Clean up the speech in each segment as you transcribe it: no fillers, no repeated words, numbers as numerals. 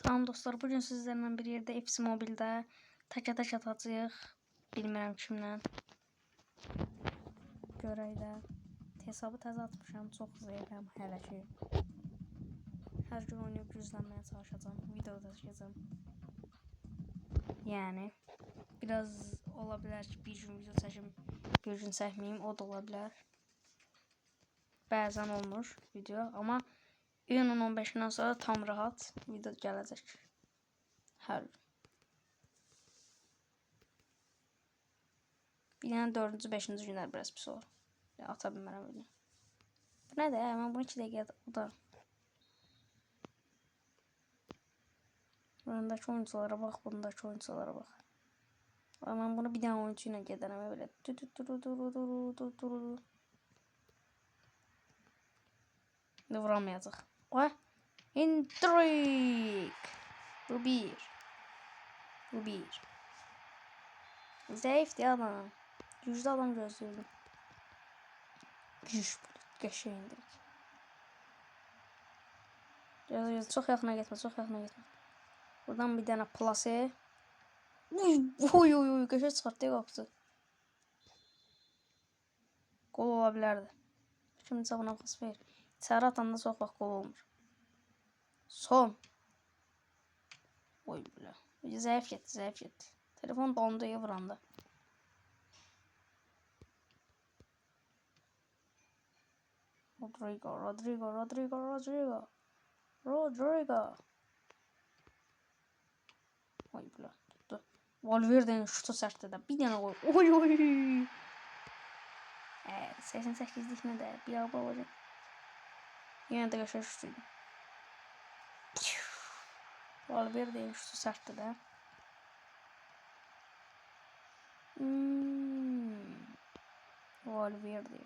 Salam dostlar, bugün sizlerlə bir yerdə FC Mobildə təkə-tək atacağıq. Bilmirəm kimlə. Görək də. Hesabı təzə atmışam, çox zəifəm hələ ki. Hər gün oynayıb güclənməyə çalışacağam, video da çəkəcəm. Yəni biraz ola bilər ki, bir gün video çəkim, bir gün çəkməyim, o da ola bilər. Bəzən olmur video, amma iyunun 15-dən sonra tam rahat video gələcək. Hər gün. Bir dənə 4-cü, 5-ci günlər biraz pis olur. Ata bilmərəm video. Bu nədir? Mən bunu 2 dəqiqədə udaram. Bundakı oyunculara bax, bundakı oyunculara bax. Mən bunu bir dənə oyuncu ilə gedərəm belə. Vuramayacaq. Oha! Intrik! Bu bir. Bu bir. Zəifdir adam. Güclü adam gözləyirdim. Güc qəşəngdir. Gəl, çox yaxına getmə, çox yaxına getmə. Buradan bir dənə plase. Uy, qəşəng çıxartdı qapısı. Qol ola bilərdi. Kimsə buna pas verir. İçəri atanda çox vaxt qol olmur. Son. Oy bilə. Zəif getdi, zəif getdi. Telefon dondu ya vuranda. Rodrigo. Oy bilə. Tutdu. Valverde'nin şutu sərtdir də. Bir dənə qoy. Oy. 88'lik nə də? Bir abi olacaq. Yenə də qəşəng şutuydu. Valverde'nin şutu sərtdir də. Valverde.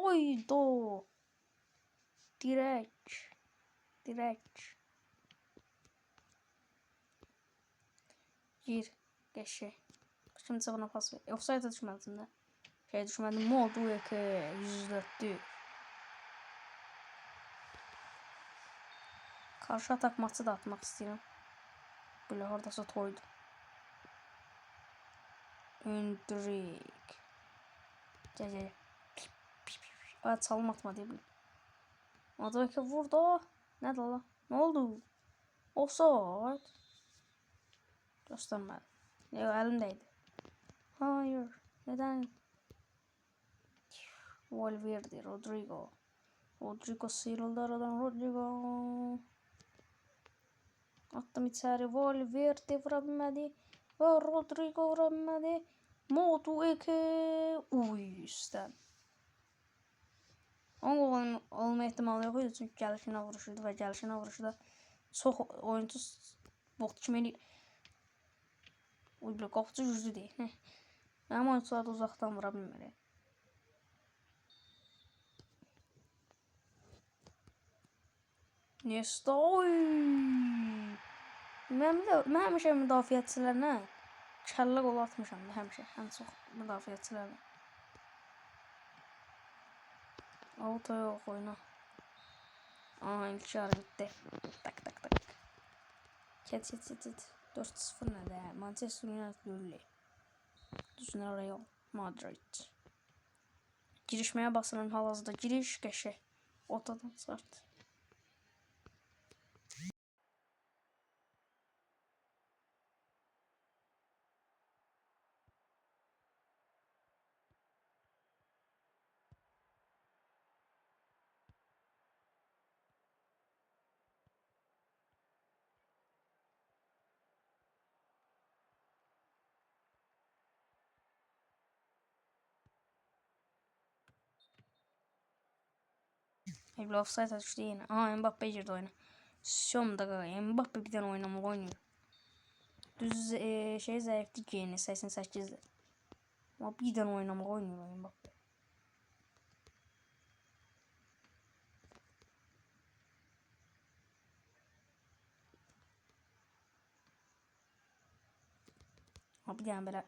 Oy do. Direk. Gir. Qəşəng. Kimsə buna pas ver. Offside düşmədim də. Düşmədim. Modu ki, 104'dü. Karşı atak maçı da atmaq istəyirəm. Belə oradasa toydu. Intrik. Gəl. Çalım atma deyə bilir. Modu ki vurdu. Nədir ola? Nə oldu? Offside. Göstərmədim. Yox, əlimdəydi. Hayır. Nədən? Valverde, Rodrigo sıyrıldı aradan. Rodrigo. Attım içeri. Valverde vura bilmədi. Və Rodrigo vura bilmədi. Modu 2. Uy, üstdən. Onun olma ehtimalı yox idi. Çünki gəlişinə vuruşuydu və gəlişinə vuruşuda çox oyuncu bot kimi eləyir. Uy, belə qapıcı güclü deyil. Mənim oyuncular da uzaqdan vura bilmir. Nesta, oy! Mən həmişə müdafiəçilərlə kəllə qol atmışam da həmişə. Ən çox müdafiəçilərlə. Auto yox oyna. Aha, ilk yarı bitti. Tak. Ket. 4-0 nədə? Manchester United Lulli. Düzünə Real Madrid. Girişməyə basılan hal-hazırda giriş qəşəng. Ortadan çıxart. Evli offside düşdü yenə. Aha, Mbappe girdi oyuna. Son dakika Mbappe bir dənə oynamaq oynuyor. Düz zəifdir ki, 88'dir. Amma bir dənə oynamaq oynuyor Mbappe. Amma bir dənə belə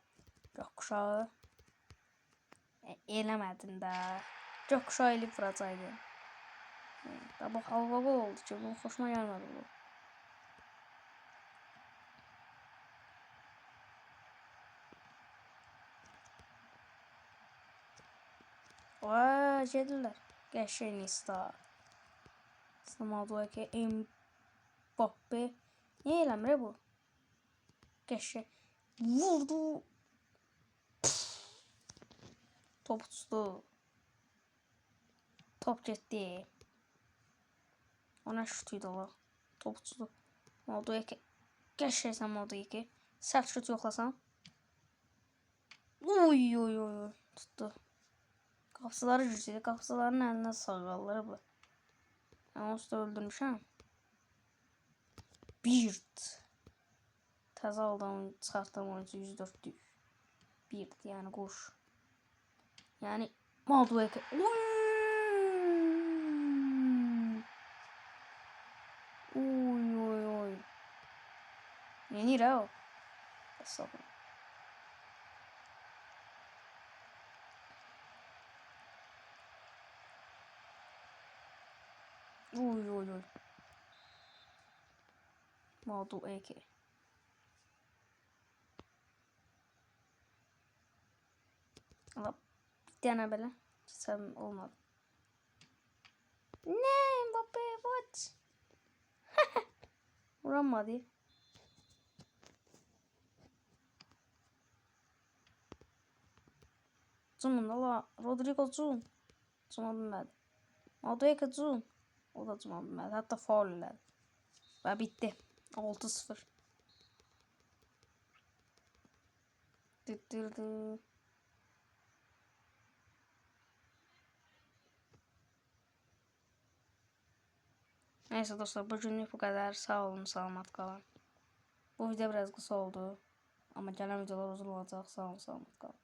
gökkuşağı. eləmədin də. Çok şairlik vuracaktı. Da bu halva gol oldu ki, bu hoşuma gelmedi bu. Vay geldiler. Geçen ista. Sınamadılar ki Mbappe. Niye eləmir bu? Geçen. Vurdu. Top tuttu. Top gitti. Ona şutuydu o. Top tuttu. Modu 2. Geçersen modu 2. Sert şut yoklasan. Uy uy uy. Tuttu. Qapıçıları güclüydü. Qapıçıların əlindən sağalları bu. Ben onu da öldürmüşəm. Bird. Təzə aldan çıxartdığım oyuncu 104'lük. Bird yani kuş. Yani Madueke. Uy uy uy. Yenir ha o. Hesabı. Uy uy uy. Madueke. Allah. Bir tane böyle. Sen olmadı. Ne Mbappe what? Vuramadı. Zoom'un Allah. Rodrigo zoom. Zoom'a bilmedi. Madueke zoom. O da zoom'a bilmedi. Hatta faul elədi. Ve bitti. 6-0. Dı. Neyse dostlar bugünlük bu kadar. Sağ olun, selamat kalın. Bu video biraz kısa oldu. Ama gelen videolar uzun olacak. Sağ olun, selamat kalın.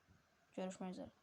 Görüşmek üzere.